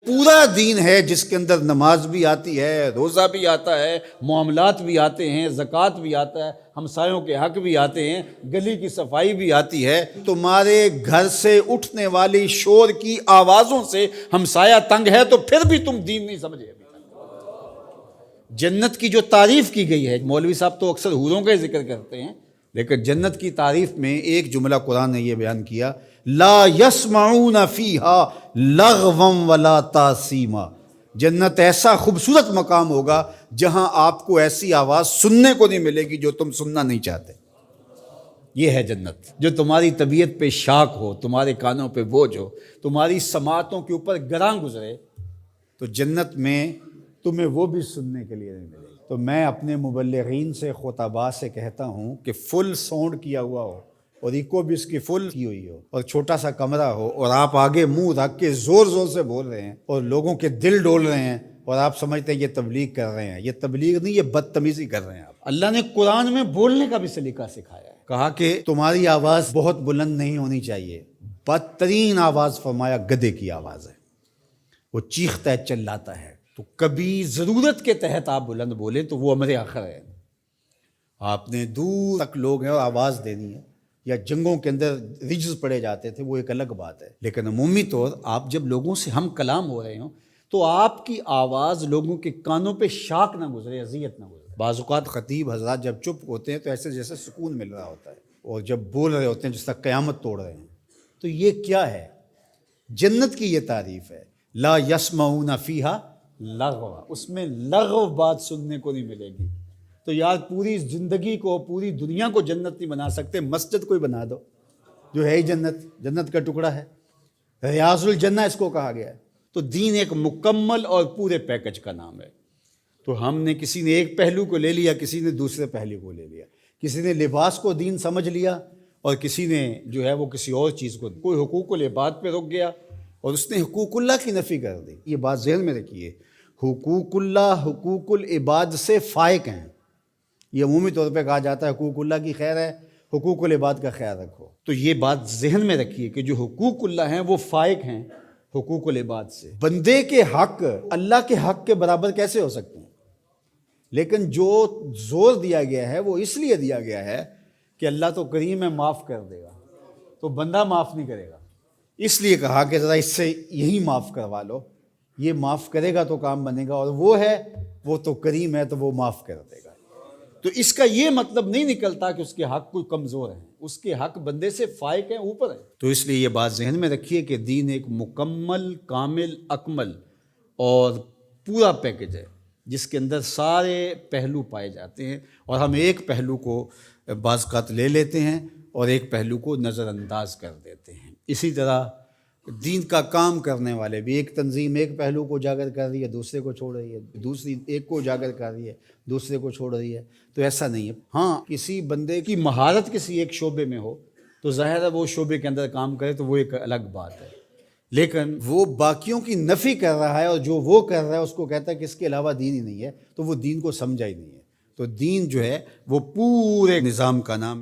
پورا دین ہے جس کے اندر نماز بھی آتی ہے، روزہ بھی آتا ہے، معاملات بھی آتے ہیں، زکوٰۃ بھی آتا ہے، ہمسایوں کے حق بھی آتے ہیں، گلی کی صفائی بھی آتی ہے۔ تمہارے گھر سے اٹھنے والی شور کی آوازوں سے ہمسایہ تنگ ہے تو پھر بھی تم دین نہیں سمجھے۔ جنت کی جو تعریف کی گئی ہے، مولوی صاحب تو اکثر حوروں کا ذکر کرتے ہیں، لیکن جنت کی تعریف میں ایک جملہ قرآن نے یہ بیان کیا، لا یسمعون فیہا لغوا ولا تاثیما۔ جنت ایسا خوبصورت مقام ہوگا جہاں آپ کو ایسی آواز سننے کو نہیں ملے گی جو تم سننا نہیں چاہتے۔ یہ ہے جنت، جو تمہاری طبیعت پہ شاک ہو، تمہارے کانوں پہ بوجھ ہو، تمہاری سماعتوں کے اوپر گراں گزرے، تو جنت میں تمہیں وہ بھی سننے کے لیے نہیں ملے گی۔ تو میں اپنے مبلغین سے، خطباء سے کہتا ہوں کہ فل ساؤنڈ کیا ہوا ہو اور ایکو بھی اس کی فل کی ہوئی ہو اور چھوٹا سا کمرہ ہو اور آپ آگے منہ رکھ کے زور زور سے بول رہے ہیں اور لوگوں کے دل ڈول رہے ہیں اور آپ سمجھتے ہیں یہ تبلیغ کر رہے ہیں۔ یہ تبلیغ نہیں، یہ بدتمیزی کر رہے ہیں آپ۔ اللہ نے قرآن میں بولنے کا بھی سلیقہ سکھایا ہے، کہا کہ تمہاری آواز بہت بلند نہیں ہونی چاہیے، بدترین آواز فرمایا گدھے کی آواز ہے، وہ چیختا ہے، چلاتا ہے۔ تو کبھی ضرورت کے تحت آپ بلند بولیں تو وہ امر آخر ہے۔ آپ نے دور تک لوگ ہیں اور آواز دینی ہے، یا جنگوں کے اندر رجز پڑے جاتے تھے، وہ ایک الگ بات ہے، لیکن عمومی طور آپ جب لوگوں سے ہم کلام ہو رہے ہوں تو آپ کی آواز لوگوں کے کانوں پہ شاک نہ گزرے، اذیت نہ گزرے۔ بعض اوقات خطیب حضرات جب چپ ہوتے ہیں تو ایسے جیسے سکون مل رہا ہوتا ہے، اور جب بول رہے ہوتے ہیں جس طرح قیامت توڑ رہے ہیں۔ تو یہ کیا ہے؟ جنت کی یہ تعریف ہے، لا یسمعون فیہا لغوا، اس میں لغو بات سننے کو نہیں ملے گی۔ تو یار پوری زندگی کو، پوری دنیا کو جنت نہیں بنا سکتے، مسجد کوئی بنا دو جو ہے ہی جنت، جنت کا ٹکڑا ہے، ریاض الجنہ اس کو کہا گیا ہے۔ تو دین ایک مکمل اور پورے پیکج کا نام ہے۔ تو ہم نے، کسی نے ایک پہلو کو لے لیا، کسی نے دوسرے پہلو کو لے لیا، کسی نے لباس کو دین سمجھ لیا اور کسی نے جو ہے وہ کسی اور چیز کو، کوئی حقوق العباد پہ رک گیا اور اس نے حقوق اللہ کی نفی کر دی۔ یہ بات ذہن میں رکھیے، حقوق اللہ حقوق العباد سے فائق ہیں۔ یہ عمومی طور پہ کہا جاتا ہے حقوق اللہ کی خیر ہے، حقوق العباد کا خیال رکھو۔ تو یہ بات ذہن میں رکھیے کہ جو حقوق اللہ ہیں وہ فائق ہیں حقوق العباد سے۔ بندے کے حق اللہ کے حق کے برابر کیسے ہو سکتے ہیں؟ لیکن جو زور دیا گیا ہے وہ اس لیے دیا گیا ہے کہ اللہ تو کریم ہے، معاف کر دے گا، تو بندہ معاف نہیں کرے گا، اس لیے کہا کہ ذرا اس سے یہی معاف کروا لو، یہ معاف کرے گا تو کام بنے گا، اور وہ ہے، وہ تو کریم ہے تو وہ معاف کر دے گا۔ تو اس کا یہ مطلب نہیں نکلتا کہ اس کے حق کوئی کمزور ہیں، اس کے حق بندے سے فائق ہیں، اوپر ہیں۔ تو اس لیے یہ بات ذہن میں رکھیے کہ دین ایک مکمل، کامل، اکمل اور پورا پیکج ہے جس کے اندر سارے پہلو پائے جاتے ہیں، اور ہم ایک پہلو کو بعض اوقات لے لیتے ہیں اور ایک پہلو کو نظر انداز کر دیتے ہیں۔ اسی طرح دین کا کام کرنے والے بھی، ایک تنظیم ایک پہلو کو اجاگر کر رہی ہے، دوسرے کو چھوڑ رہی ہے، دوسری ایک کو اجاگر کر رہی ہے، دوسرے کو چھوڑ رہی ہے۔ تو ایسا نہیں ہے۔ ہاں، کسی بندے کی مہارت کسی ایک شعبے میں ہو تو ظاہر ہے وہ شعبے کے اندر کام کرے تو وہ ایک الگ بات ہے، لیکن وہ باقیوں کی نفی کر رہا ہے اور جو وہ کر رہا ہے اس کو کہتا ہے کہ اس کے علاوہ دین ہی نہیں ہے، تو وہ دین کو سمجھا ہی نہیں ہے۔ تو دین جو ہے وہ پورے نظام کا نام ہے۔